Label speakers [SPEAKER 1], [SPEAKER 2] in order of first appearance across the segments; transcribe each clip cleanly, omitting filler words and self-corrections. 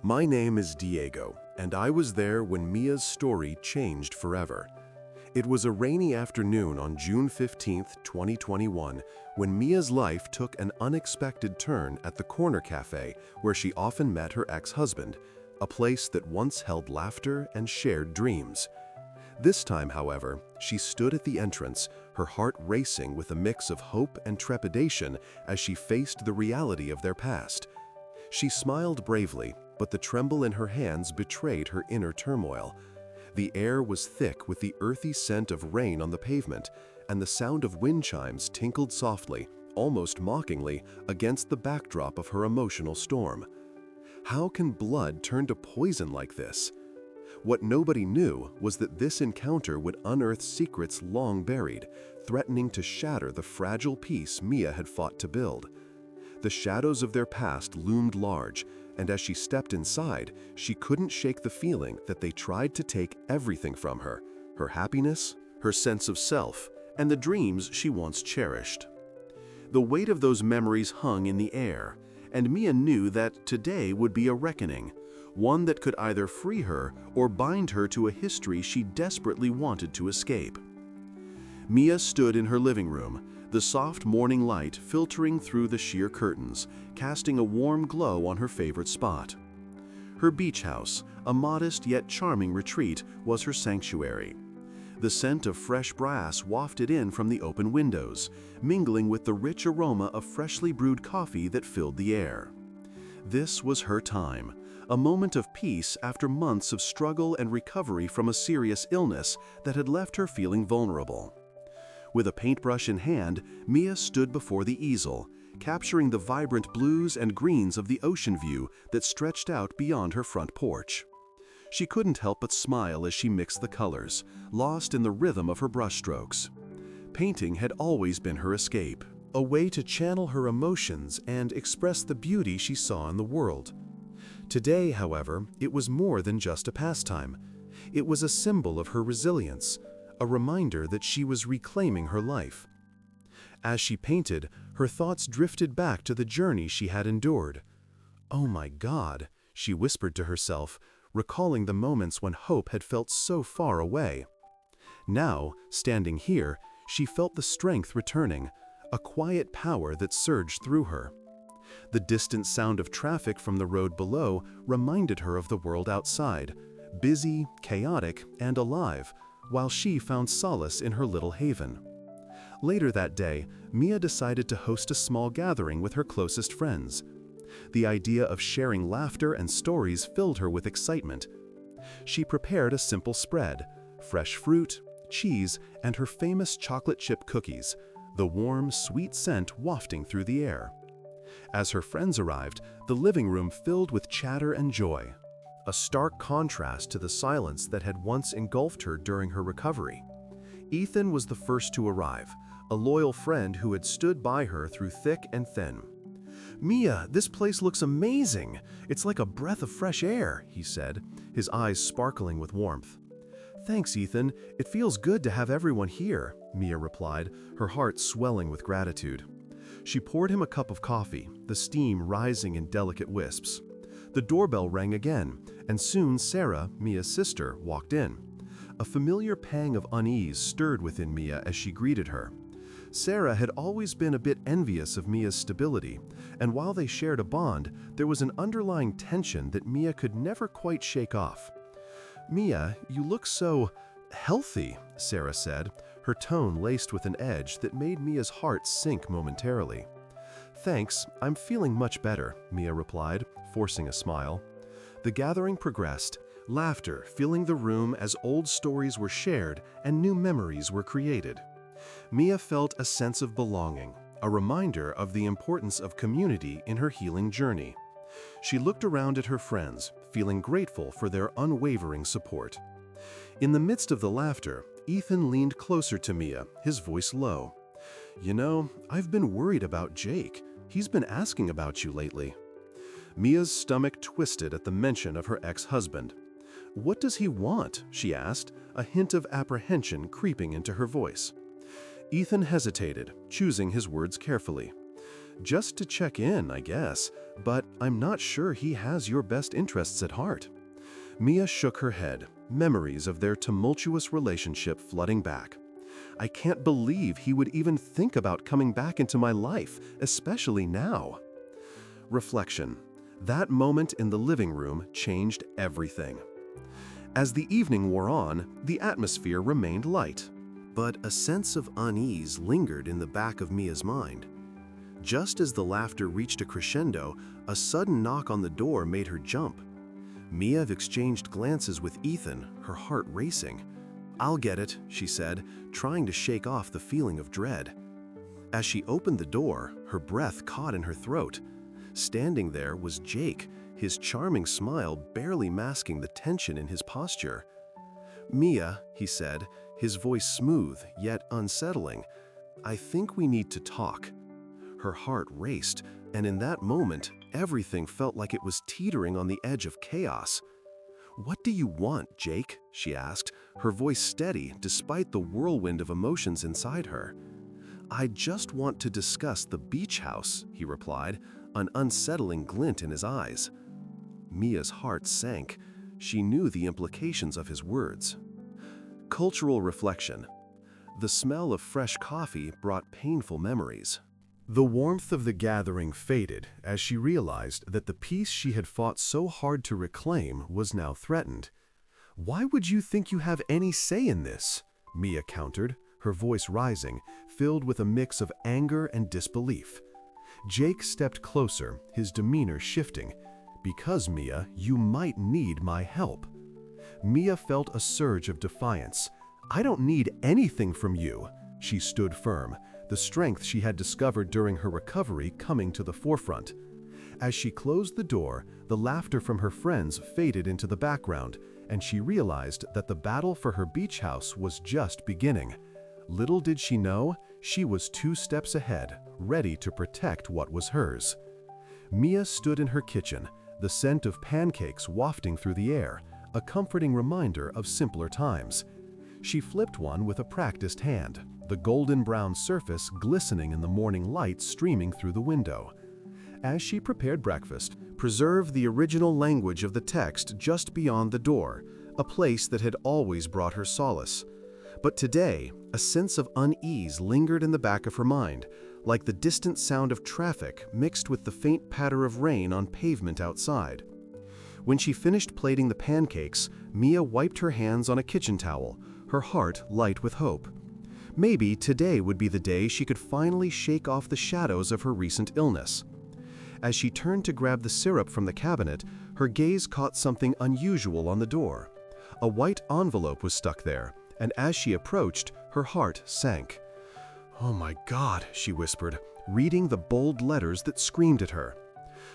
[SPEAKER 1] My name is Diego, and I was there when Mia's story changed forever. It was a rainy afternoon on June 15, 2021, when Mia's life took an unexpected turn at the Corner Cafe where she often met her ex-husband, a place that once held laughter and shared dreams. This time, however, she stood at the entrance, her heart racing with a mix of hope and trepidation as she faced the reality of their past. She smiled bravely, but the tremble in her hands betrayed her inner turmoil. The air was thick with the earthy scent of rain on the pavement, and the sound of wind chimes tinkled softly, almost mockingly, against the backdrop of her emotional storm. How can blood turn to poison like this? What nobody knew was that this encounter would unearth secrets long buried, threatening to shatter the fragile peace Mia had fought to build. The shadows of their past loomed large, and as she stepped inside, she couldn't shake the feeling that they tried to take everything from her: her happiness, her sense of self, and the dreams she once cherished. The weight of those memories hung in the air, and Mia knew that today would be a reckoning, one that could either free her or bind her to a history she desperately wanted to escape. Mia stood in her living room, the soft morning light filtering through the sheer curtains, casting a warm glow on her favorite spot. Her beach house, a modest yet charming retreat, was her sanctuary. The scent of fresh brass wafted in from the open windows, mingling with the rich aroma of freshly brewed coffee that filled the air. This was her time, a moment of peace after months of struggle and recovery from a serious illness that had left her feeling vulnerable. With a paintbrush in hand, Mia stood before the easel, capturing the vibrant blues and greens of the ocean view that stretched out beyond her front porch. She couldn't help but smile as she mixed the colors, lost in the rhythm of her brushstrokes. Painting had always been her escape, a way to channel her emotions and express the beauty she saw in the world. Today, however, it was more than just a pastime. It was a symbol of her resilience, a reminder that she was reclaiming her life. As she painted, her thoughts drifted back to the journey she had endured. "Oh my God," she whispered to herself, recalling the moments when hope had felt so far away. Now, standing here, she felt the strength returning, a quiet power that surged through her. The distant sound of traffic from the road below reminded her of the world outside, busy, chaotic, and alive, while she found solace in her little haven. Later that day, Mia decided to host a small gathering with her closest friends. The idea of sharing laughter and stories filled her with excitement. She prepared a simple spread: fresh fruit, cheese, and her famous chocolate chip cookies, the warm, sweet scent wafting through the air. As her friends arrived, the living room filled with chatter and joy, a stark contrast to the silence that had once engulfed her during her recovery. Ethan was the first to arrive, a loyal friend who had stood by her through thick and thin. "Mia, this place looks amazing. It's like a breath of fresh air," he said, his eyes sparkling with warmth. "Thanks, Ethan. It feels good to have everyone here," Mia replied, her heart swelling with gratitude. She poured him a cup of coffee, the steam rising in delicate wisps. The doorbell rang again, and soon Sarah, Mia's sister, walked in. A familiar pang of unease stirred within Mia as she greeted her. Sarah had always been a bit envious of Mia's stability, and while they shared a bond, there was an underlying tension that Mia could never quite shake off. "Mia, you look so healthy," Sarah said, her tone laced with an edge that made Mia's heart sink momentarily. "Thanks, I'm feeling much better," Mia replied, forcing a smile. The gathering progressed, laughter filling the room as old stories were shared and new memories were created. Mia felt a sense of belonging, a reminder of the importance of community in her healing journey. She looked around at her friends, feeling grateful for their unwavering support. In the midst of the laughter, Ethan leaned closer to Mia, his voice low. "You know, I've been worried about Jake. He's been asking about you lately." Mia's stomach twisted at the mention of her ex-husband. "What does he want?" she asked, a hint of apprehension creeping into her voice. Ethan hesitated, choosing his words carefully. Just to check in, I guess, but I'm not sure he has your best interests at heart." Mia shook her head, memories of their tumultuous relationship flooding back. "I can't believe he would even think about coming back into my life, especially now." Reflection. That moment in the living room changed everything. As the evening wore on, the atmosphere remained light, but a sense of unease lingered in the back of Mia's mind. Just as the laughter reached a crescendo, a sudden knock on the door made her jump. Mia exchanged glances with Ethan, her heart racing. "I'll get it," she said, trying to shake off the feeling of dread. As she opened the door, her breath caught in her throat. Standing there was Jake, his charming smile barely masking the tension in his posture. "Mia," he said, his voice smooth yet unsettling, "I think we need to talk." Her heart raced, and in that moment, everything felt like it was teetering on the edge of chaos. "What do you want, Jake?" she asked, her voice steady despite the whirlwind of emotions inside her. "I just want to discuss the beach house," he replied, an unsettling glint in his eyes. Mia's heart sank. She knew the implications of his words. Cultural reflection. The smell of fresh coffee brought painful memories. The warmth of the gathering faded as she realized that the peace she had fought so hard to reclaim was now threatened. "Why would you think you have any say in this?" Mia countered, her voice rising, filled with a mix of anger and disbelief. Jake stepped closer, his demeanor shifting. "Because, Mia, you might need my help." Mia felt a surge of defiance. "I don't need anything from you." She stood firm, the strength she had discovered during her recovery coming to the forefront. As she closed the door, the laughter from her friends faded into the background, and she realized that the battle for her beach house was just beginning. Little did she know, she was 2 steps ahead, ready to protect what was hers. Mia stood in her kitchen, the scent of pancakes wafting through the air, a comforting reminder of simpler times. She flipped one with a practiced hand, the golden brown surface glistening in the morning light streaming through the window. As she prepared breakfast, preserved the original language of the text just beyond the door, a place that had always brought her solace. But today, a sense of unease lingered in the back of her mind, like the distant sound of traffic mixed with the faint patter of rain on pavement outside. When she finished plating the pancakes, Mia wiped her hands on a kitchen towel, her heart light with hope. Maybe today would be the day she could finally shake off the shadows of her recent illness. As she turned to grab the syrup from the cabinet, her gaze caught something unusual on the door. A white envelope was stuck there, and as she approached, her heart sank. "Oh my God," she whispered, reading the bold letters that screamed at her.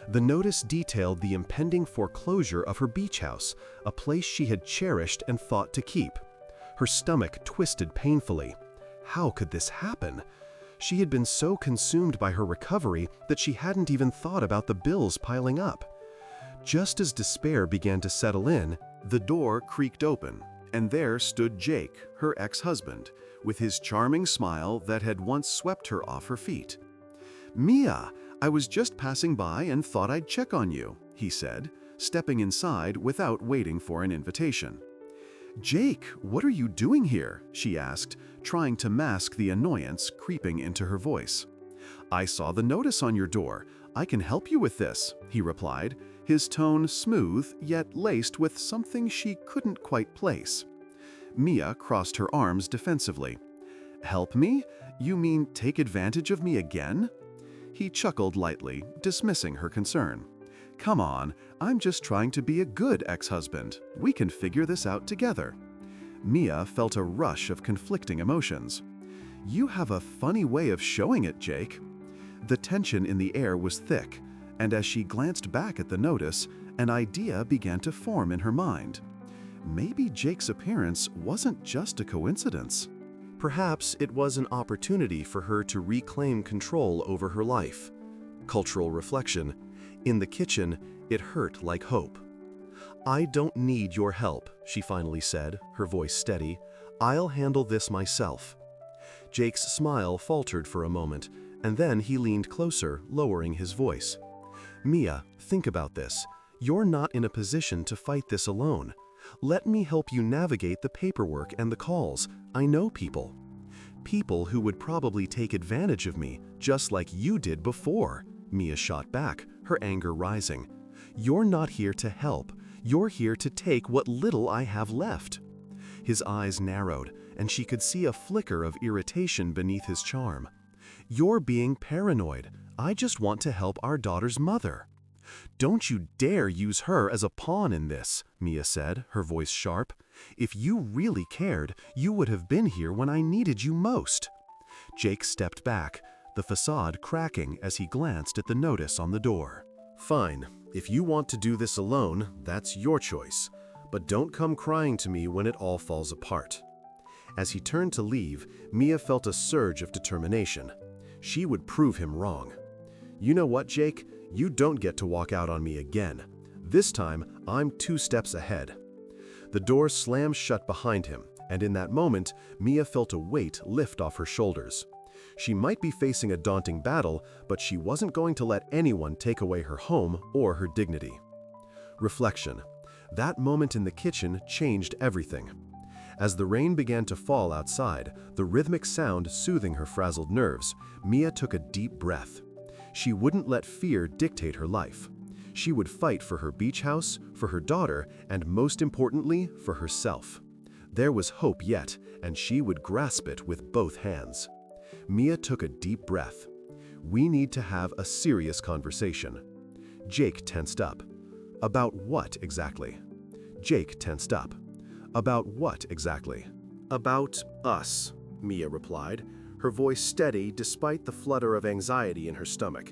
[SPEAKER 1] The notice detailed the impending foreclosure of her beach house, a place she had cherished and thought to keep. Her stomach twisted painfully. How could this happen? She had been so consumed by her recovery that she hadn't even thought about the bills piling up. Just as despair began to settle in, the door creaked open, and there stood Jake, her ex-husband, with his charming smile that had once swept her off her feet. "Mia, I was just passing by and thought I'd check on you," he said, stepping inside without waiting for an invitation. "Jake, what are you doing here?" she asked, trying to mask the annoyance creeping into her voice. "I saw the notice on your door. I can help you with this," he replied, his tone smooth yet laced with something she couldn't quite place. Mia crossed her arms defensively. "Help me? You mean take advantage of me again?" He chuckled lightly, dismissing her concern. "Come on, I'm just trying to be a good ex-husband. We can figure this out together." Mia felt a rush of conflicting emotions. "You have a funny way of showing it, Jake." The tension in the air was thick, and as she glanced back at the notice, an idea began to form in her mind. Maybe Jake's appearance wasn't just a coincidence. Perhaps it was an opportunity for her to reclaim control over her life. Cultural reflection. In the kitchen, it hurt like hope. "I don't need your help," she finally said, her voice steady. "I'll handle this myself." Jake's smile faltered for a moment, And then he leaned closer, lowering his voice. "Mia, think about this. You're not in a position to fight this alone. Let me help you navigate the paperwork and the calls. I know people. People who would probably take advantage of me, just like you did before." Mia shot back, her anger rising. "You're not here to help. You're here to take what little I have left." His eyes narrowed, and she could see a flicker of irritation beneath his charm. "You're being paranoid. I just want to help our daughter's mother." "Don't you dare use her as a pawn in this," Mia said, her voice sharp. "If you really cared, you would have been here when I needed you most." Jake stepped back, the facade cracking as he glanced at the notice on the door. "Fine. If you want to do this alone, that's your choice. But don't come crying to me when it all falls apart." As he turned to leave, Mia felt a surge of determination. She would prove him wrong. "You know what, Jake? You don't get to walk out on me again. This time, I'm 2 steps ahead." The door slammed shut behind him, and in that moment, Mia felt a weight lift off her shoulders. She might be facing a daunting battle, but she wasn't going to let anyone take away her home or her dignity. Reflection. That moment in the kitchen changed everything. As the rain began to fall outside, the rhythmic sound soothing her frazzled nerves, Mia took a deep breath. She wouldn't let fear dictate her life. She would fight for her beach house, for her daughter, and most importantly, for herself. There was hope yet, and she would grasp it with both hands. Mia took a deep breath. "We need to have a serious conversation." Jake tensed up. "About what exactly?" Jake tensed up. "About what exactly?" "About us," Mia replied, her voice steady despite the flutter of anxiety in her stomach.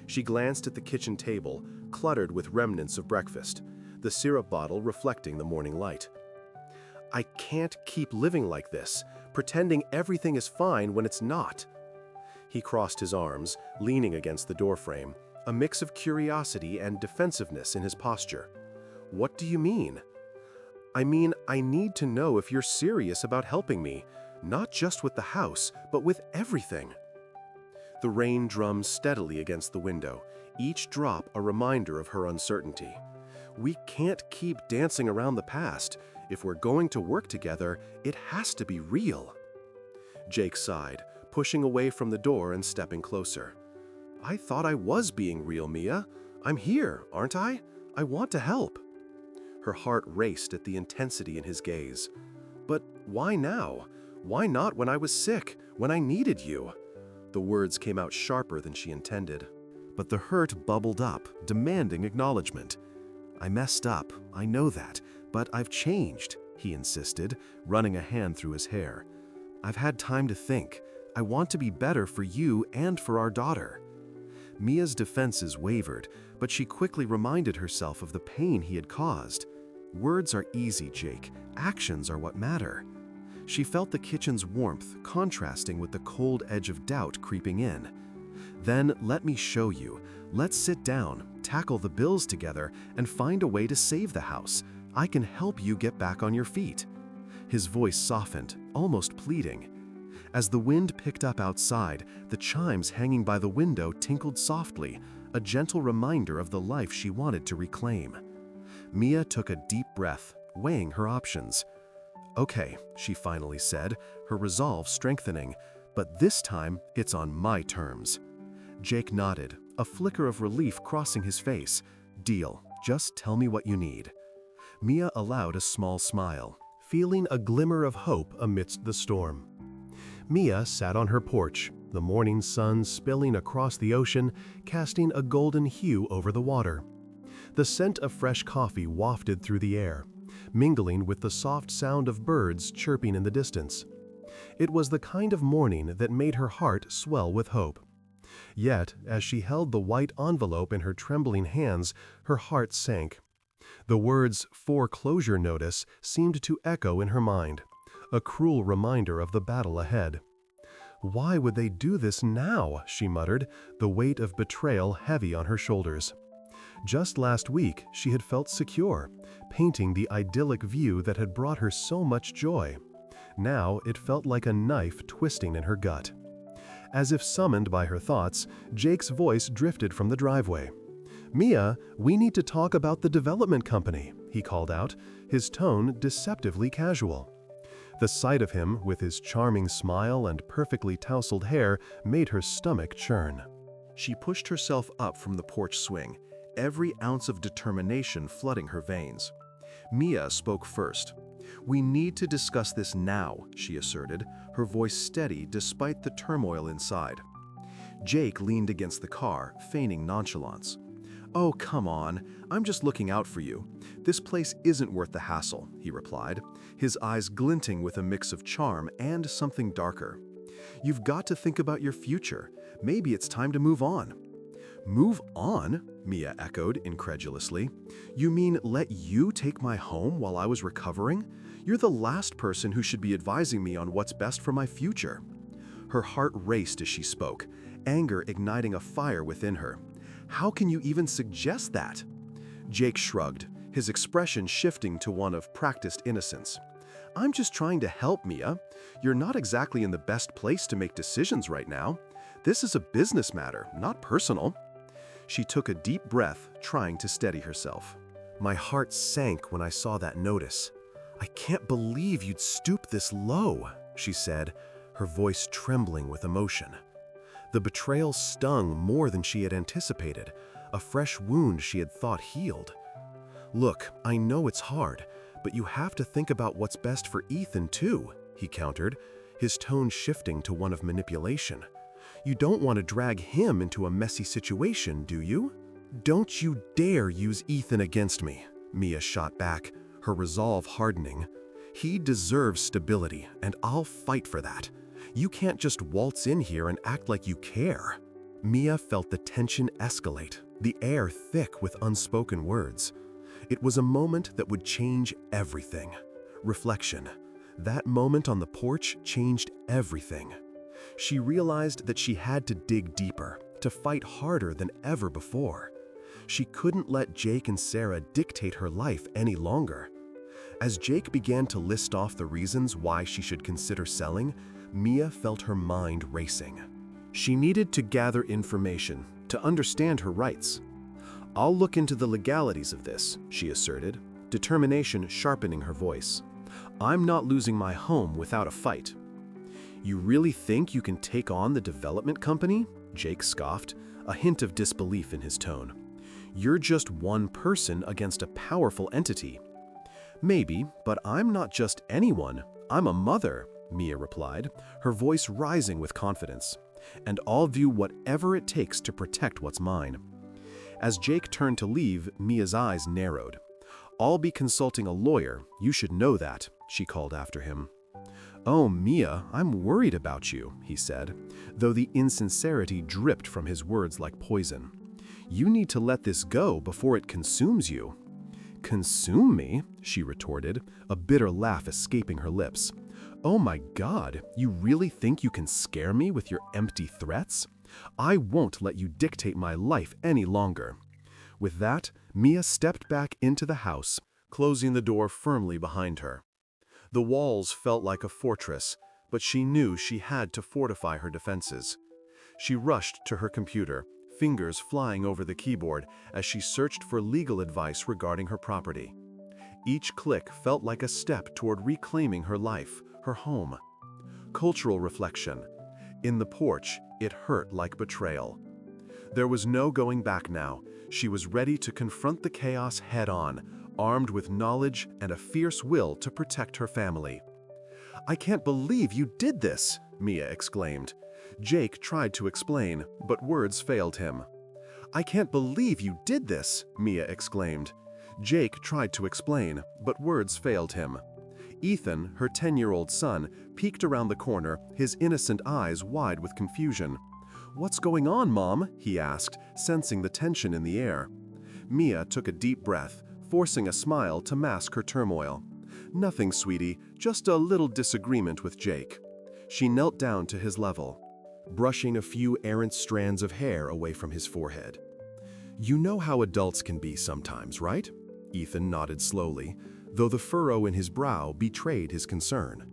[SPEAKER 1] She glanced at the kitchen table, cluttered with remnants of breakfast, the syrup bottle reflecting the morning light. "I can't keep living like this, pretending everything is fine when it's not." He crossed his arms, leaning against the doorframe, a mix of curiosity and defensiveness in his posture. "What do you mean?" "I mean, I need to know if you're serious about helping me, not just with the house, but with everything." The rain drummed steadily against the window, each drop a reminder of her uncertainty. "We can't keep dancing around the past. If we're going to work together, it has to be real." Jake sighed, pushing away from the door and stepping closer. "I thought I was being real, Mia. I'm here, aren't I? I want to help." Her heart raced at the intensity in his gaze. "But why now? Why not when I was sick, when I needed you?" The words came out sharper than she intended. But the hurt bubbled up, demanding acknowledgement. "I messed up, I know that, but I've changed," he insisted, running a hand through his hair. "I've had time to think. I want to be better for you and for our daughter." Mia's defenses wavered, but she quickly reminded herself of the pain he had caused. Words are easy, Jake. Actions are what matter. She felt the kitchen's warmth contrasting with the cold edge of doubt creeping in. "Then let me show you. Let's sit down, tackle the bills together, and find a way to save the house. I can help you get back on your feet." His voice softened, almost pleading. As the wind picked up outside, the chimes hanging by the window tinkled softly, a gentle reminder of the life she wanted to reclaim. Mia took a deep breath, weighing her options. "Okay," she finally said, her resolve strengthening, "but this time it's on my terms." Jake nodded, a flicker of relief crossing his face. "Deal. Just tell me what you need." Mia allowed a small smile, feeling a glimmer of hope amidst the storm. Mia sat on her porch, the morning sun spilling across the ocean, casting a golden hue over the water. The scent of fresh coffee wafted through the air, mingling with the soft sound of birds chirping in the distance. It was the kind of morning that made her heart swell with hope. Yet, as she held the white envelope in her trembling hands, her heart sank. The words "foreclosure notice" seemed to echo in her mind, a cruel reminder of the battle ahead. "Why would they do this now?" she muttered, the weight of betrayal heavy on her shoulders. Just last week, she had felt secure, painting the idyllic view that had brought her so much joy. Now it felt like a knife twisting in her gut. As if summoned by her thoughts, Jake's voice drifted from the driveway. "Mia, we need to talk about the development company," he called out, his tone deceptively casual. The sight of him, with his charming smile and perfectly tousled hair, made her stomach churn. She pushed herself up from the porch swing, every ounce of determination flooding her veins. Mia spoke first. "We need to discuss this now," she asserted, her voice steady despite the turmoil inside. Jake leaned against the car, feigning nonchalance. "Oh, come on. I'm just looking out for you. This place isn't worth the hassle," he replied, his eyes glinting with a mix of charm and something darker. "You've got to think about your future. Maybe it's time to move on." "Move on?" Mia echoed incredulously. "You mean let you take my home while I was recovering? You're the last person who should be advising me on what's best for my future." Her heart raced as she spoke, anger igniting a fire within her. "How can you even suggest that?" Jake shrugged, his expression shifting to one of practiced innocence. "I'm just trying to help, Mia. You're not exactly in the best place to make decisions right now. This is a business matter, not personal." She took a deep breath, trying to steady herself. "My heart sank when I saw that notice. I can't believe you'd stoop this low," she said, her voice trembling with emotion. The betrayal stung more than she had anticipated, a fresh wound she had thought healed. "Look, I know it's hard, but you have to think about what's best for Ethan too," he countered, his tone shifting to one of manipulation. "You don't want to drag him into a messy situation, do you?" "Don't you dare use Ethan against me," Mia shot back, her resolve hardening. "He deserves stability, and I'll fight for that. You can't just waltz in here and act like you care." Mia felt the tension escalate, the air thick with unspoken words. It was a moment that would change everything. Reflection. That moment on the porch changed everything. She realized that she had to dig deeper, to fight harder than ever before. She couldn't let Jake and Sarah dictate her life any longer. As Jake began to list off the reasons why she should consider selling, Mia felt her mind racing. She needed to gather information, to understand her rights. "I'll look into the legalities of this," she asserted, determination sharpening her voice. "I'm not losing my home without a fight." "You really think you can take on the development company?" Jake scoffed, a hint of disbelief in his tone. "You're just one person against a powerful entity." "Maybe, but I'm not just anyone. I'm a mother," Mia replied, her voice rising with confidence. "And I'll do whatever it takes to protect what's mine." As Jake turned to leave, Mia's eyes narrowed. "I'll be consulting a lawyer, you should know that," she called after him. "Oh, Mia, I'm worried about you," he said, though the insincerity dripped from his words like poison. "You need to let this go before it consumes you." "Consume me?" she retorted, a bitter laugh escaping her lips. "Oh my God, you really think you can scare me with your empty threats? I won't let you dictate my life any longer." With that, Mia stepped back into the house, closing the door firmly behind her. The walls felt like a fortress, but she knew she had to fortify her defenses. She rushed to her computer, fingers flying over the keyboard as she searched for legal advice regarding her property. Each click felt like a step toward reclaiming her life, her home. Cultural reflection. In the porch, it hurt like betrayal. There was no going back now. She was ready to confront the chaos head-on, armed with knowledge and a fierce will to protect her family. "I can't believe you did this!" Mia exclaimed. Jake tried to explain, but words failed him. "I can't believe you did this!" Mia exclaimed. Jake tried to explain, but words failed him. Ethan, her 10-year-old son, peeked around the corner, his innocent eyes wide with confusion. "What's going on, Mom?" he asked, sensing the tension in the air. Mia took a deep breath, forcing a smile to mask her turmoil. "Nothing, sweetie, just a little disagreement with Jake." She knelt down to his level, brushing a few errant strands of hair away from his forehead. "You know how adults can be sometimes, right?" Ethan nodded slowly, though the furrow in his brow betrayed his concern.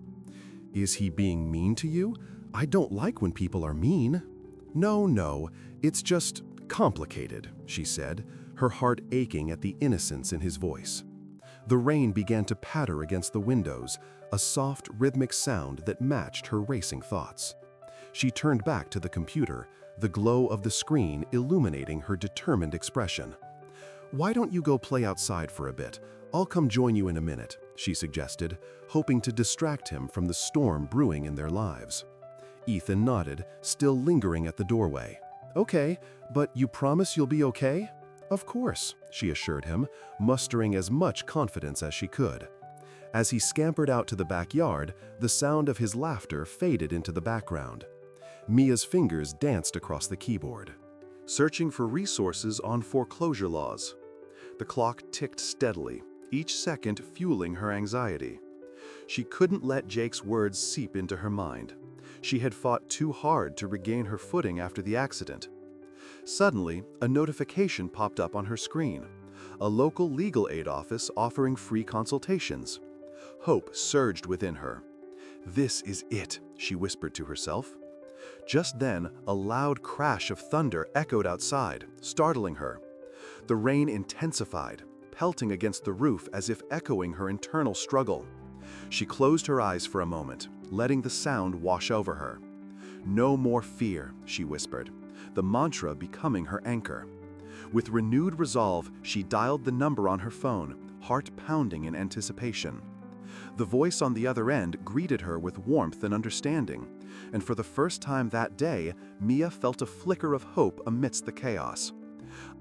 [SPEAKER 1] "Is he being mean to you? I don't like when people are mean. No, it's just complicated, she said, her heart aching at the innocence in his voice. The rain began to patter against the windows, a soft, rhythmic sound that matched her racing thoughts. She turned back to the computer, the glow of the screen illuminating her determined expression. "Why don't you go play outside for a bit? I'll come join you in a minute," she suggested, hoping to distract him from the storm brewing in their lives. Ethan nodded, still lingering at the doorway. "Okay, but you promise you'll be okay?" "Of course," she assured him, mustering as much confidence as she could. As he scampered out to the backyard, the sound of his laughter faded into the background. Mia's fingers danced across the keyboard, searching for resources on foreclosure laws. The clock ticked steadily, each second fueling her anxiety. She couldn't let Jake's words seep into her mind. She had fought too hard to regain her footing after the accident. Suddenly, a notification popped up on her screen. A local legal aid office offering free consultations. Hope surged within her. "This is it," she whispered to herself. Just then, a loud crash of thunder echoed outside, startling her. The rain intensified, pelting against the roof as if echoing her internal struggle. She closed her eyes for a moment, letting the sound wash over her. "No more fear," she whispered, the mantra becoming her anchor. With renewed resolve, she dialed the number on her phone, heart pounding in anticipation. The voice on the other end greeted her with warmth and understanding, and for the first time that day, Mia felt a flicker of hope amidst the chaos.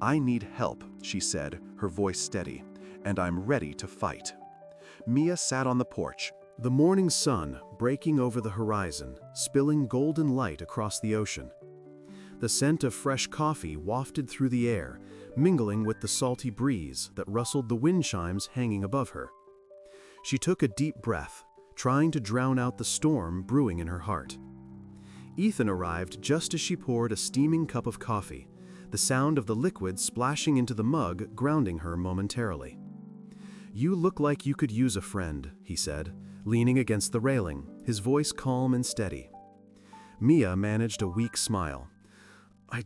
[SPEAKER 1] "I need help," she said, her voice steady, "and I'm ready to fight." Mia sat on the porch, the morning sun breaking over the horizon, spilling golden light across the ocean. The scent of fresh coffee wafted through the air, mingling with the salty breeze that rustled the wind chimes hanging above her. She took a deep breath, trying to drown out the storm brewing in her heart. Ethan arrived just as she poured a steaming cup of coffee, the sound of the liquid splashing into the mug grounding her momentarily. "You look like you could use a friend," he said, leaning against the railing, his voice calm and steady. Mia managed a weak smile. I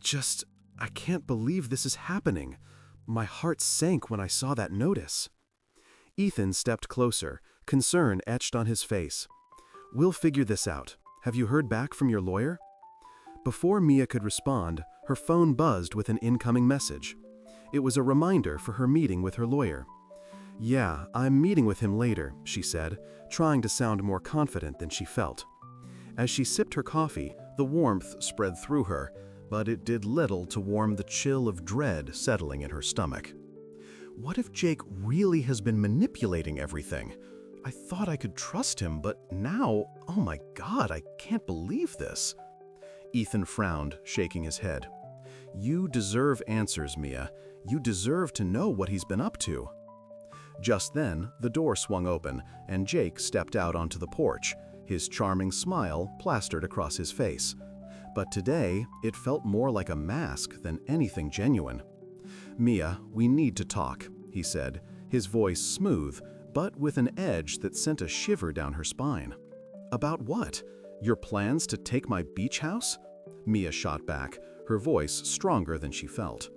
[SPEAKER 1] can't believe this is happening. My heart sank when I saw that notice." Ethan stepped closer, concern etched on his face. "We'll figure this out. Have you heard back from your lawyer?" Before Mia could respond, her phone buzzed with an incoming message. It was a reminder for her meeting with her lawyer. "Yeah, I'm meeting with him later," she said, trying to sound more confident than she felt. As she sipped her coffee, the warmth spread through her, but it did little to warm the chill of dread settling in her stomach. What if Jake really has been manipulating everything? I thought I could trust him, but now, oh my God, I can't believe this. Ethan frowned, shaking his head. "You deserve answers, Mia. You deserve to know what he's been up to." Just then, the door swung open, and Jake stepped out onto the porch, his charming smile plastered across his face. But today, it felt more like a mask than anything genuine. "Mia, we need to talk," he said, his voice smooth, but with an edge that sent a shiver down her spine. "About what? Your plans to take my beach house?" Mia shot back, her voice stronger than she felt.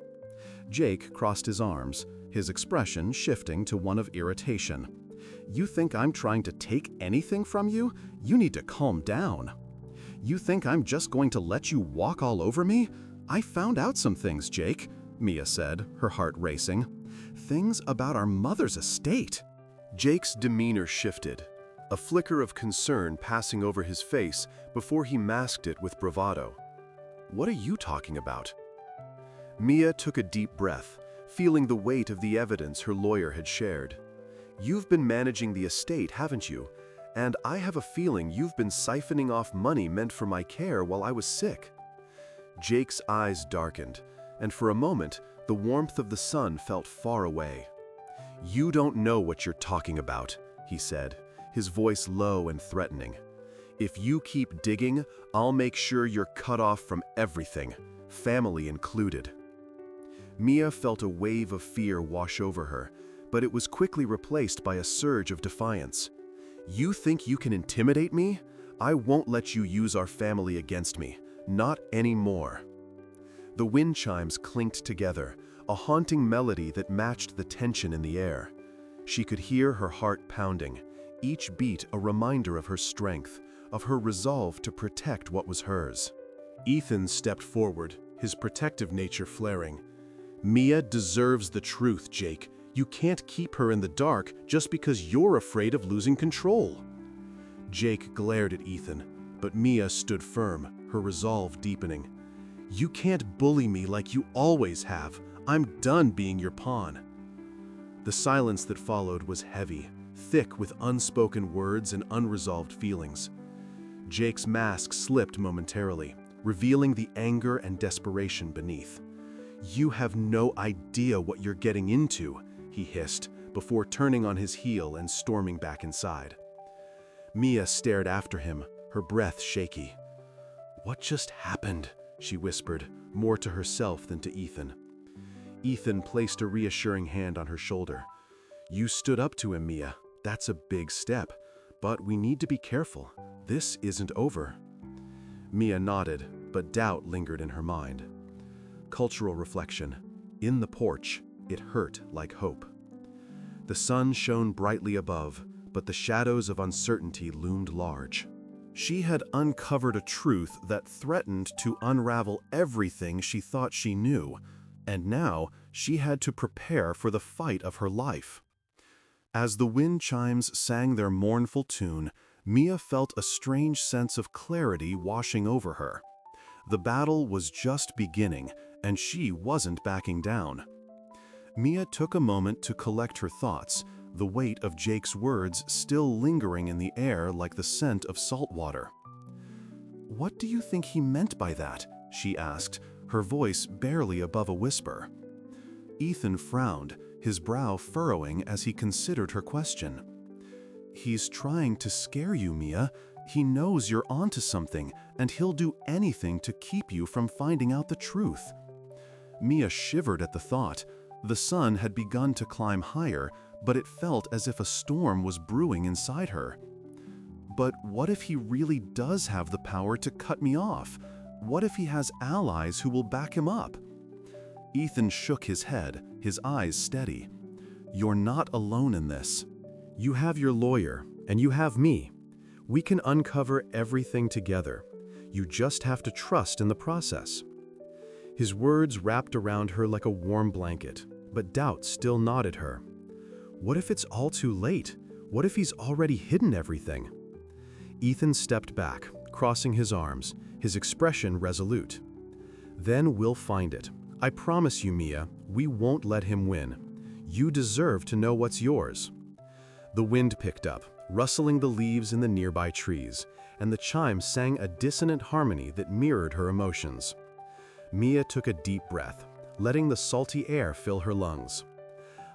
[SPEAKER 1] Jake crossed his arms, his expression shifting to one of irritation. "You think I'm trying to take anything from you? You need to calm down. You think I'm just going to let you walk all over me? I found out some things, Jake," Mia said, her heart racing. "Things about our mother's estate." Jake's demeanor shifted, a flicker of concern passing over his face before he masked it with bravado. "What are you talking about?" Mia took a deep breath, feeling the weight of the evidence her lawyer had shared. "You've been managing the estate, haven't you? And I have a feeling you've been siphoning off money meant for my care while I was sick." Jake's eyes darkened, and for a moment, the warmth of the sun felt far away. "You don't know what you're talking about," he said, his voice low and threatening. "If you keep digging, I'll make sure you're cut off from everything, family included." Mia felt a wave of fear wash over her, but it was quickly replaced by a surge of defiance. "You think you can intimidate me? I won't let you use our family against me. Not anymore." The wind chimes clinked together, a haunting melody that matched the tension in the air. She could hear her heart pounding, each beat a reminder of her strength, of her resolve to protect what was hers. Ethan stepped forward, his protective nature flaring. "Mia deserves the truth, Jake. You can't keep her in the dark just because you're afraid of losing control." Jake glared at Ethan, but Mia stood firm, her resolve deepening. "You can't bully me like you always have. I'm done being your pawn." The silence that followed was heavy, thick with unspoken words and unresolved feelings. Jake's mask slipped momentarily, revealing the anger and desperation beneath. "You have no idea what you're getting into," he hissed, before turning on his heel and storming back inside. Mia stared after him, her breath shaky. "What just happened?" she whispered, more to herself than to Ethan. Ethan placed a reassuring hand on her shoulder. "You stood up to him, Mia. That's a big step. But we need to be careful. This isn't over." Mia nodded, but doubt lingered in her mind. Cultural reflection. In the porch, it hurt like hope. The sun shone brightly above, but the shadows of uncertainty loomed large. She had uncovered a truth that threatened to unravel everything she thought she knew, and now she had to prepare for the fight of her life. As the wind chimes sang their mournful tune, Mia felt a strange sense of clarity washing over her. The battle was just beginning, and she wasn't backing down. Mia took a moment to collect her thoughts, the weight of Jake's words still lingering in the air like the scent of salt water. "What do you think he meant by that?" she asked, her voice barely above a whisper. Ethan frowned, his brow furrowing as he considered her question. "He's trying to scare you, Mia. He knows you're onto something, and he'll do anything to keep you from finding out the truth." Mia shivered at the thought. The sun had begun to climb higher, but it felt as if a storm was brewing inside her. "But what if he really does have the power to cut me off? What if he has allies who will back him up?" Ethan shook his head, his eyes steady. "You're not alone in this. You have your lawyer, and you have me. We can uncover everything together. You just have to trust in the process." His words wrapped around her like a warm blanket, but doubt still gnawed at her. What if it's all too late? What if he's already hidden everything? Ethan stepped back, crossing his arms, his expression resolute. "Then we'll find it. I promise you, Mia, we won't let him win. You deserve to know what's yours." The wind picked up, rustling the leaves in the nearby trees, and the chimes sang a dissonant harmony that mirrored her emotions. Mia took a deep breath, letting the salty air fill her lungs.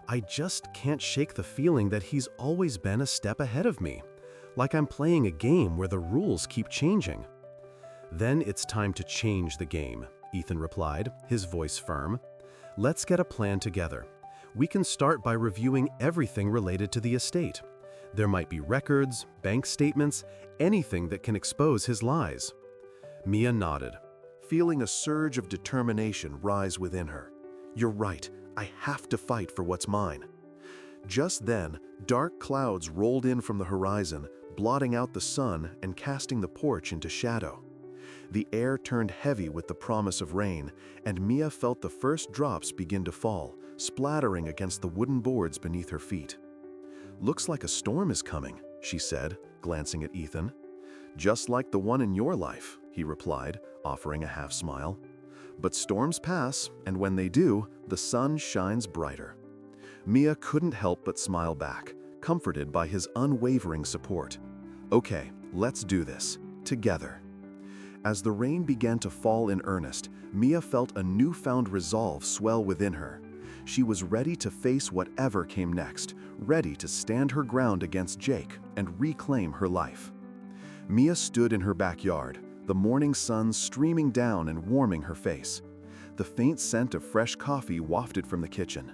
[SPEAKER 1] "I just can't shake the feeling that he's always been a step ahead of me, like I'm playing a game where the rules keep changing." "Then it's time to change the game," Ethan replied, his voice firm. "Let's get a plan together. We can start by reviewing everything related to the estate. There might be records, bank statements, anything that can expose his lies." Mia nodded, feeling a surge of determination rise within her. "You're right. I have to fight for what's mine." Just then, dark clouds rolled in from the horizon, blotting out the sun and casting the porch into shadow. The air turned heavy with the promise of rain, and Mia felt the first drops begin to fall, splattering against the wooden boards beneath her feet. "Looks like a storm is coming," she said, glancing at Ethan. "Just like the one in your life," he replied, offering a half smile. "But storms pass, and when they do, the sun shines brighter." Mia couldn't help but smile back, comforted by his unwavering support. "Okay, let's do this. Together." As the rain began to fall in earnest, Mia felt a newfound resolve swell within her. She was ready to face whatever came next, ready to stand her ground against Jake and reclaim her life. Mia stood in her backyard, the morning sun streaming down and warming her face. The faint scent of fresh coffee wafted from the kitchen,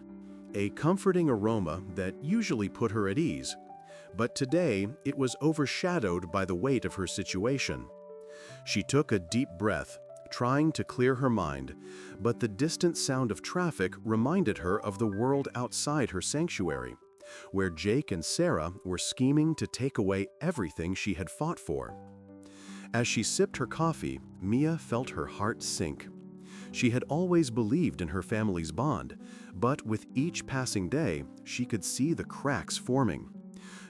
[SPEAKER 1] a comforting aroma that usually put her at ease. But today, it was overshadowed by the weight of her situation. She took a deep breath, trying to clear her mind, but the distant sound of traffic reminded her of the world outside her sanctuary, where Jake and Sarah were scheming to take away everything she had fought for. As she sipped her coffee, Mia felt her heart sink. She had always believed in her family's bond, but with each passing day, she could see the cracks forming.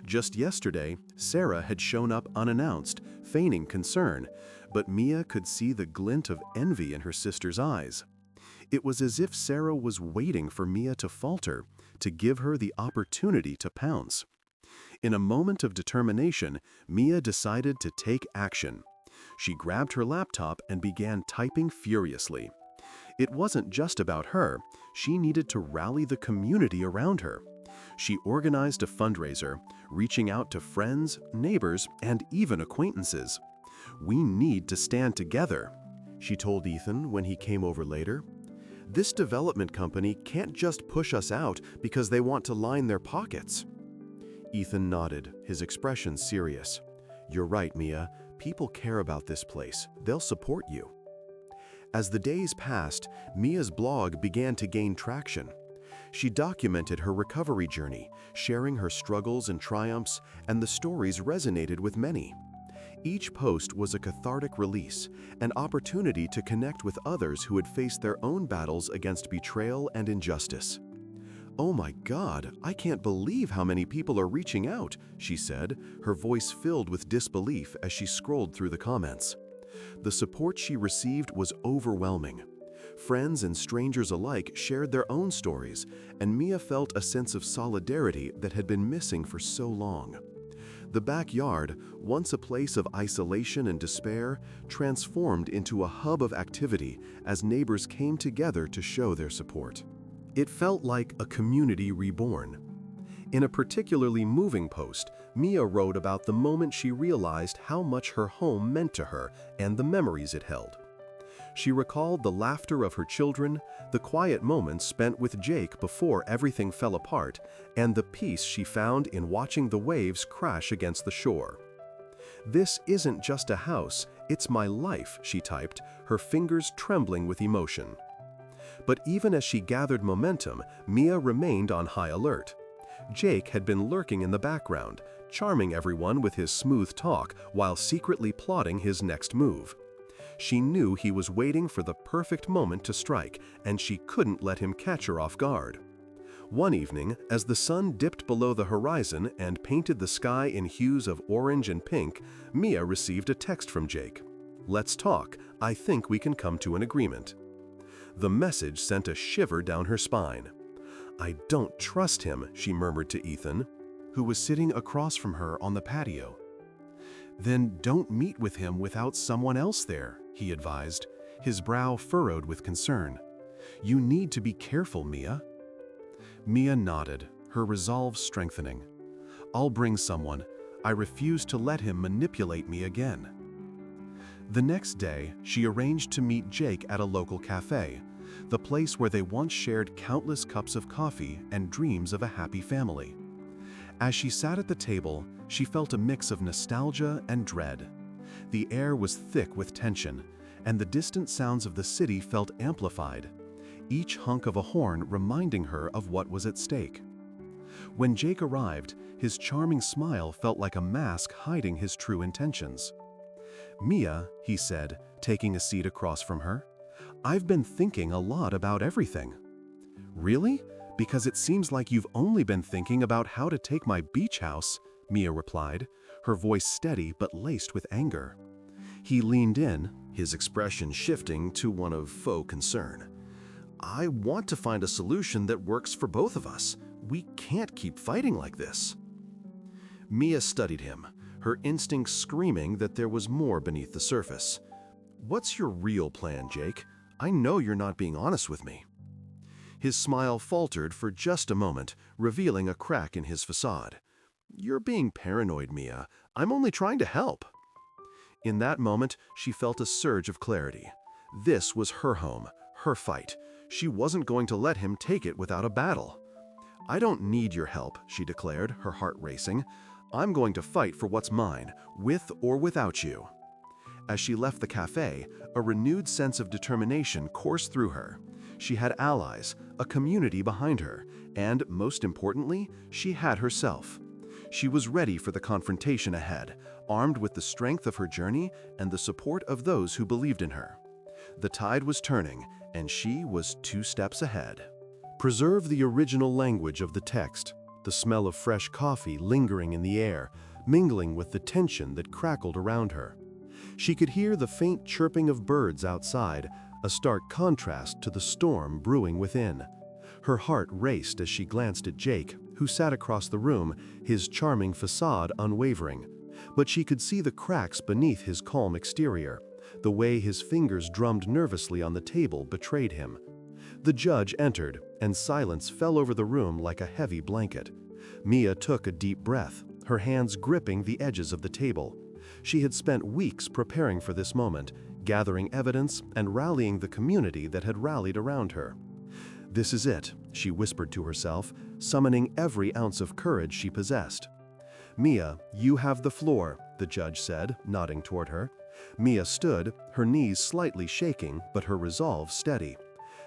[SPEAKER 1] Just yesterday, Sarah had shown up unannounced, feigning concern, but Mia could see the glint of envy in her sister's eyes. It was as if Sarah was waiting for Mia to falter, to give her the opportunity to pounce. In a moment of determination, Mia decided to take action. She grabbed her laptop and began typing furiously. It wasn't just about her. She needed to rally the community around her. She organized a fundraiser, reaching out to friends, neighbors, and even acquaintances. "We need to stand together," she told Ethan when he came over later. "This development company can't just push us out because they want to line their pockets." Ethan nodded, his expression serious. "You're right, Mia. People care about this place. They'll support you." As the days passed, Mia's blog began to gain traction. She documented her recovery journey, sharing her struggles and triumphs, and the stories resonated with many. Each post was a cathartic release, an opportunity to connect with others who had faced their own battles against betrayal and injustice. "Oh my God, I can't believe how many people are reaching out," she said, her voice filled with disbelief as she scrolled through the comments. The support she received was overwhelming. Friends and strangers alike shared their own stories, and Mia felt a sense of solidarity that had been missing for so long. The backyard, once a place of isolation and despair, transformed into a hub of activity as neighbors came together to show their support. It felt like a community reborn. In a particularly moving post, Mia wrote about the moment she realized how much her home meant to her and the memories it held. She recalled the laughter of her children, the quiet moments spent with Jake before everything fell apart, and the peace she found in watching the waves crash against the shore. "This isn't just a house, it's my life," she typed, her fingers trembling with emotion. But even as she gathered momentum, Mia remained on high alert. Jake had been lurking in the background, charming everyone with his smooth talk while secretly plotting his next move. She knew he was waiting for the perfect moment to strike, and she couldn't let him catch her off guard. One evening, as the sun dipped below the horizon and painted the sky in hues of orange and pink, Mia received a text from Jake. "Let's talk. I think we can come to an agreement." The message sent a shiver down her spine. "I don't trust him," she murmured to Ethan, who was sitting across from her on the patio. "Then don't meet with him without someone else there," he advised, his brow furrowed with concern. "You need to be careful, Mia." Mia nodded, her resolve strengthening. "I'll bring someone. I refuse to let him manipulate me again." The next day, she arranged to meet Jake at a local cafe, the place where they once shared countless cups of coffee and dreams of a happy family. As she sat at the table, she felt a mix of nostalgia and dread. The air was thick with tension, and the distant sounds of the city felt amplified, each hunk of a horn reminding her of what was at stake. When Jake arrived, his charming smile felt like a mask hiding his true intentions. "Mia," he said, taking a seat across from her, "I've been thinking a lot about everything." "Really? Because it seems like you've only been thinking about how to take my beach house," Mia replied, her voice steady but laced with anger. He leaned in, his expression shifting to one of faux concern. "I want to find a solution that works for both of us. We can't keep fighting like this." Mia studied him, her instincts screaming that there was more beneath the surface. "What's your real plan, Jake? I know you're not being honest with me." His smile faltered for just a moment, revealing a crack in his facade. "You're being paranoid, Mia. I'm only trying to help." In that moment, she felt a surge of clarity. This was her home, her fight. She wasn't going to let him take it without a battle. "I don't need your help," she declared, her heart racing. "I'm going to fight for what's mine, with or without you." As she left the cafe, a renewed sense of determination coursed through her. She had allies, a community behind her, and, most importantly, she had herself. She was ready for the confrontation ahead, armed with the strength of her journey and the support of those who believed in her. The tide was turning, and she was 2 steps ahead. Preserve the original language of the text, the smell of fresh coffee lingering in the air, mingling with the tension that crackled around her. She could hear the faint chirping of birds outside, a stark contrast to the storm brewing within. Her heart raced as she glanced at Jake, who sat across the room, his charming facade unwavering. But she could see the cracks beneath his calm exterior. The way his fingers drummed nervously on the table betrayed him. The judge entered, and silence fell over the room like a heavy blanket. Mia took a deep breath, her hands gripping the edges of the table. She had spent weeks preparing for this moment, gathering evidence and rallying the community that had rallied around her. "This is it," she whispered to herself, summoning every ounce of courage she possessed. "Mia, you have the floor," the judge said, nodding toward her. Mia stood, her knees slightly shaking, but her resolve steady.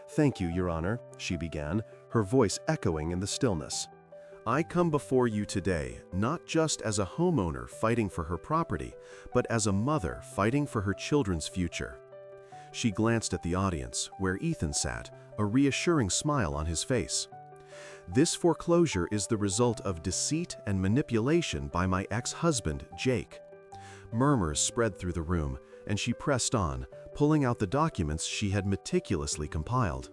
[SPEAKER 1] "Thank you, Your Honor," she began, her voice echoing in the stillness. "I come before you today not just as a homeowner fighting for her property, but as a mother fighting for her children's future." She glanced at the audience, where Ethan sat, a reassuring smile on his face. "This foreclosure is the result of deceit and manipulation by my ex-husband, Jake." Murmurs spread through the room, and she pressed on, pulling out the documents she had meticulously compiled.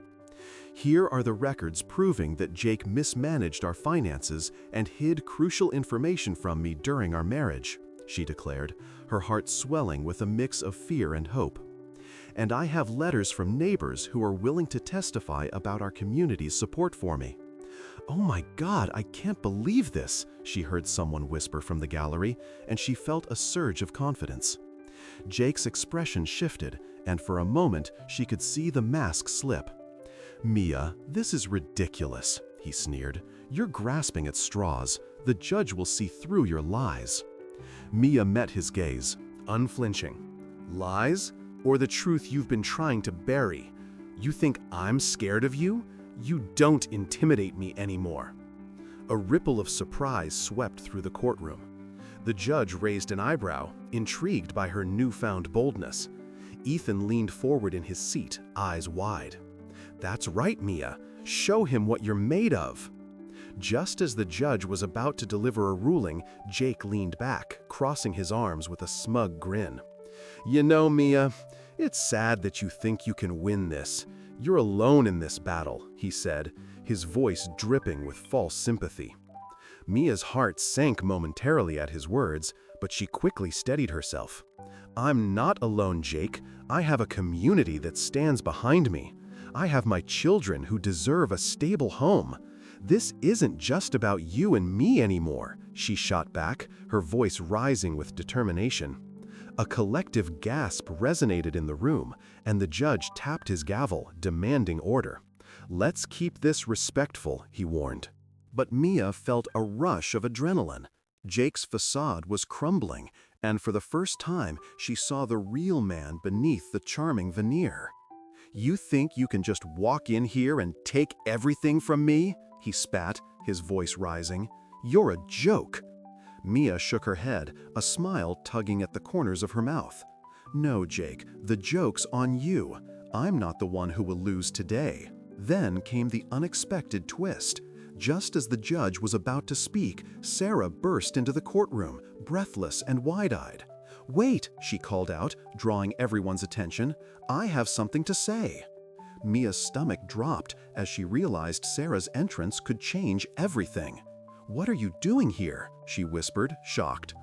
[SPEAKER 1] "Here are the records proving that Jake mismanaged our finances and hid crucial information from me during our marriage," she declared, her heart swelling with a mix of fear and hope. "And I have letters from neighbors who are willing to testify about our community's support for me." "Oh my God, I can't believe this," she heard someone whisper from the gallery, and she felt a surge of confidence. Jake's expression shifted, and for a moment she could see the mask slip. "Mia, this is ridiculous," he sneered. "You're grasping at straws. The judge will see through your lies." Mia met his gaze, unflinching. "Lies? Or the truth you've been trying to bury? You think I'm scared of you? You don't intimidate me anymore." A ripple of surprise swept through the courtroom. The judge raised an eyebrow, intrigued by her newfound boldness. Ethan leaned forward in his seat, eyes wide. "That's right, Mia. Show him what you're made of." Just as the judge was about to deliver a ruling, Jake leaned back, crossing his arms with a smug grin. "You know, Mia, it's sad that you think you can win this. You're alone in this battle," he said, his voice dripping with false sympathy. Mia's heart sank momentarily at his words, but she quickly steadied herself. "I'm not alone, Jake. I have a community that stands behind me. I have my children who deserve a stable home. This isn't just about you and me anymore," she shot back, her voice rising with determination. A collective gasp resonated in the room, and the judge tapped his gavel, demanding order. "Let's keep this respectful," he warned. But Mia felt a rush of adrenaline. Jake's facade was crumbling, and for the first time, she saw the real man beneath the charming veneer. "You think you can just walk in here and take everything from me?" he spat, his voice rising. "You're a joke." Mia shook her head, a smile tugging at the corners of her mouth. "No, Jake, the joke's on you. I'm not the one who will lose today." Then came the unexpected twist. Just as the judge was about to speak, Sarah burst into the courtroom, breathless and wide-eyed. "Wait," she called out, drawing everyone's attention. "I have something to say." Mia's stomach dropped as she realized Sarah's entrance could change everything. "What are you doing here?" she whispered, shocked.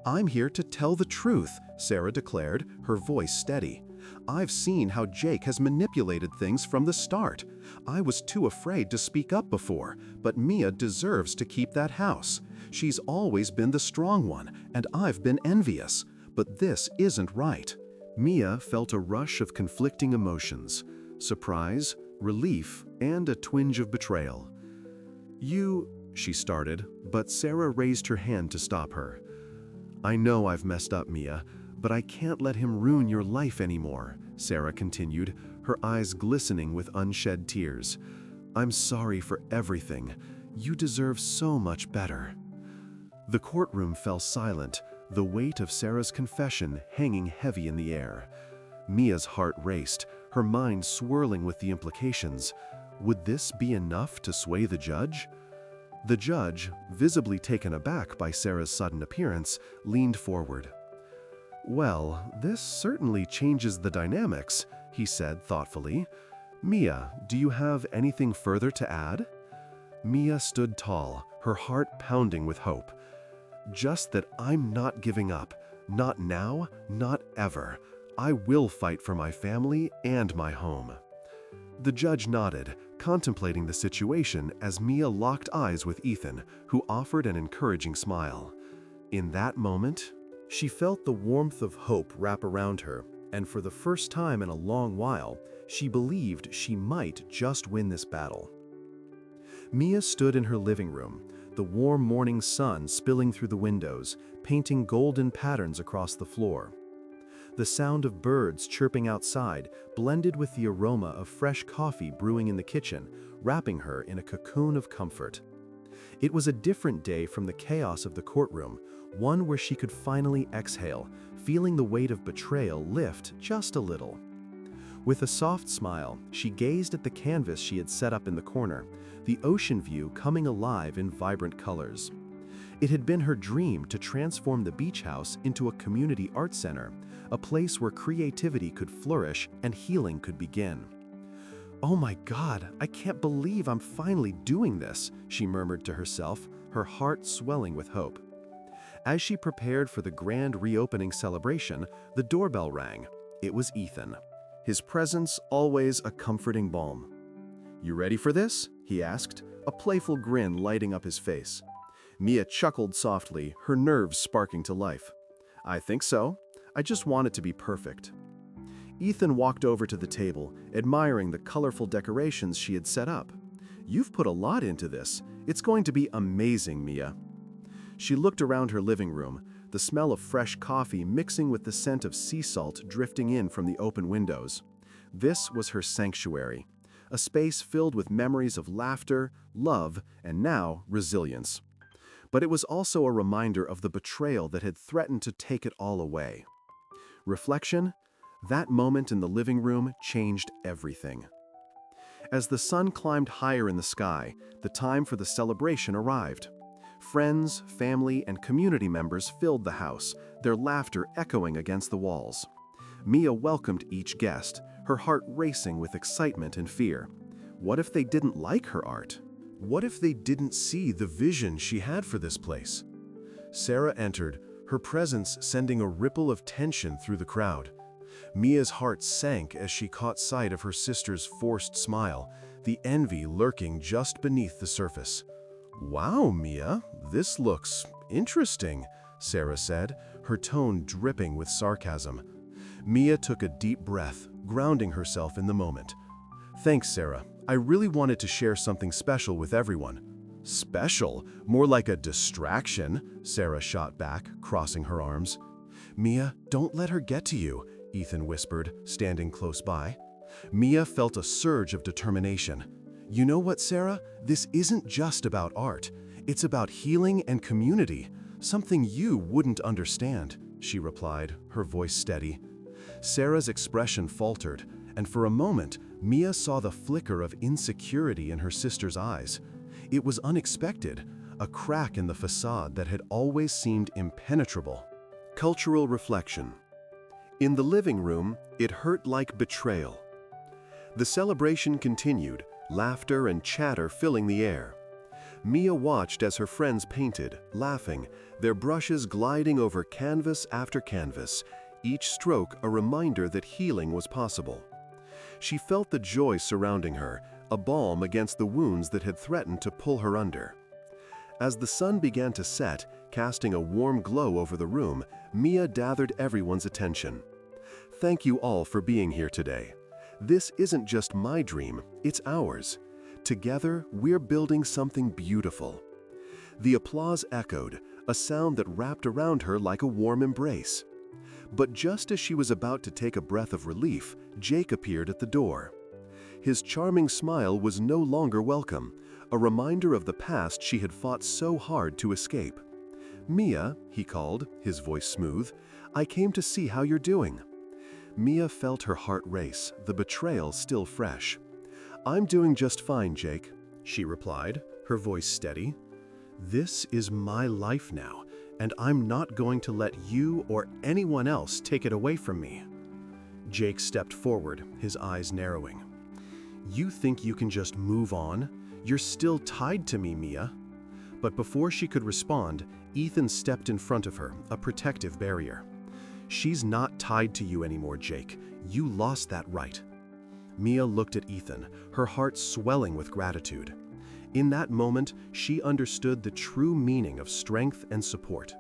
[SPEAKER 1] "I'm here to tell the truth," Sarah declared, her voice steady. "I've seen how Jake has manipulated things from the start. I was too afraid to speak up before, but Mia deserves to keep that house. She's always been the strong one, and I've been envious. But this isn't right." Mia felt a rush of conflicting emotions: surprise, relief, and a twinge of betrayal. She started, but Sarah raised her hand to stop her. "I know I've messed up, Mia, but I can't let him ruin your life anymore," Sarah continued, her eyes glistening with unshed tears. "I'm sorry for everything. You deserve so much better." The courtroom fell silent, the weight of Sarah's confession hanging heavy in the air. Mia's heart raced, her mind swirling with the implications. Would this be enough to sway the judge? The judge, visibly taken aback by Sarah's sudden appearance, leaned forward. "Well, this certainly changes the dynamics," he said thoughtfully. "Mia, do you have anything further to add?" Mia stood tall, her heart pounding with hope. "Just that I'm not giving up. Not now, not ever. I will fight for my family and my home." The judge nodded, contemplating the situation as Mia locked eyes with Ethan, who offered an encouraging smile. In that moment, she felt the warmth of hope wrap around her, and for the first time in a long while, she believed she might just win this battle. Mia stood in her living room, the warm morning sun spilling through the windows, painting golden patterns across the floor. The sound of birds chirping outside blended with the aroma of fresh coffee brewing in the kitchen, wrapping her in a cocoon of comfort. It was a different day from the chaos of the courtroom, one where she could finally exhale, feeling the weight of betrayal lift just a little. With a soft smile, she gazed at the canvas she had set up in the corner, the ocean view coming alive in vibrant colors. It had been her dream to transform the beach house into a community art center, a place where creativity could flourish and healing could begin. "Oh my God, I can't believe I'm finally doing this," she murmured to herself, her heart swelling with hope. As she prepared for the grand reopening celebration, the doorbell rang. It was Ethan. His presence always a comforting balm. "You ready for this?" he asked, a playful grin lighting up his face. Mia chuckled softly, her nerves sparking to life. "I think so. I just want it to be perfect." Ethan walked over to the table, admiring the colorful decorations she had set up. "You've put a lot into this. It's going to be amazing, Mia." She looked around her living room, the smell of fresh coffee mixing with the scent of sea salt drifting in from the open windows. This was her sanctuary, a space filled with memories of laughter, love, and now resilience. But it was also a reminder of the betrayal that had threatened to take it all away. Reflection? That moment in the living room changed everything. As the sun climbed higher in the sky, the time for the celebration arrived. Friends, family, and community members filled the house, their laughter echoing against the walls. Mia welcomed each guest, her heart racing with excitement and fear. What if they didn't like her art? What if they didn't see the vision she had for this place? Sarah entered, her presence sending a ripple of tension through the crowd. Mia's heart sank as she caught sight of her sister's forced smile, the envy lurking just beneath the surface. "Wow, Mia, this looks interesting," Sarah said, her tone dripping with sarcasm. Mia took a deep breath, grounding herself in the moment. "Thanks, Sarah. I really wanted to share something special with everyone." "Special? More like a distraction," Sarah shot back, crossing her arms. "Mia, don't let her get to you," Ethan whispered, standing close by. Mia felt a surge of determination. "You know what, Sarah? This isn't just about art. It's about healing and community, something you wouldn't understand," she replied, her voice steady. Sarah's expression faltered, and for a moment, Mia saw the flicker of insecurity in her sister's eyes. It was unexpected, a crack in the facade that had always seemed impenetrable. Cultural reflection. In the living room, it hurt like betrayal. The celebration continued, laughter and chatter filling the air. Mia watched as her friends painted, laughing, their brushes gliding over canvas after canvas, each stroke a reminder that healing was possible. She felt the joy surrounding her, a balm against the wounds that had threatened to pull her under. As the sun began to set, casting a warm glow over the room, Mia gathered everyone's attention. "Thank you all for being here today. This isn't just my dream, it's ours. Together, we're building something beautiful." The applause echoed, a sound that wrapped around her like a warm embrace. But just as she was about to take a breath of relief, Jake appeared at the door. His charming smile was no longer welcome, a reminder of the past she had fought so hard to escape. "Mia," he called, his voice smooth, "I came to see how you're doing." Mia felt her heart race, the betrayal still fresh. "I'm doing just fine, Jake," she replied, her voice steady. "This is my life now, and I'm not going to let you or anyone else take it away from me." Jake stepped forward, his eyes narrowing. "You think you can just move on? You're still tied to me, Mia." But before she could respond, Ethan stepped in front of her, a protective barrier. "She's not tied to you anymore, Jake. You lost that right." Mia looked at Ethan, her heart swelling with gratitude. In that moment, she understood the true meaning of strength and support.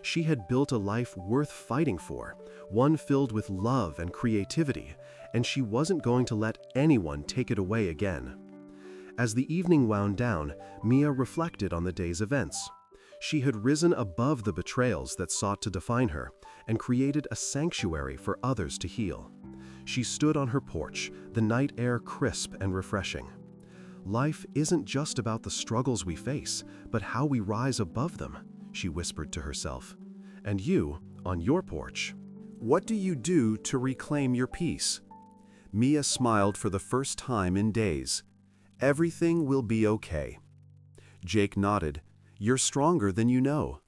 [SPEAKER 1] She had built a life worth fighting for, one filled with love and creativity, and she wasn't going to let anyone take it away again. As the evening wound down, Mia reflected on the day's events. She had risen above the betrayals that sought to define her and created a sanctuary for others to heal. She stood on her porch, the night air crisp and refreshing. "Life isn't just about the struggles we face, but how we rise above them," she whispered to herself. "And you, on your porch, what do you do to reclaim your peace?" Mia smiled for the first time in days. "Everything will be okay." Jake nodded. "You're stronger than you know."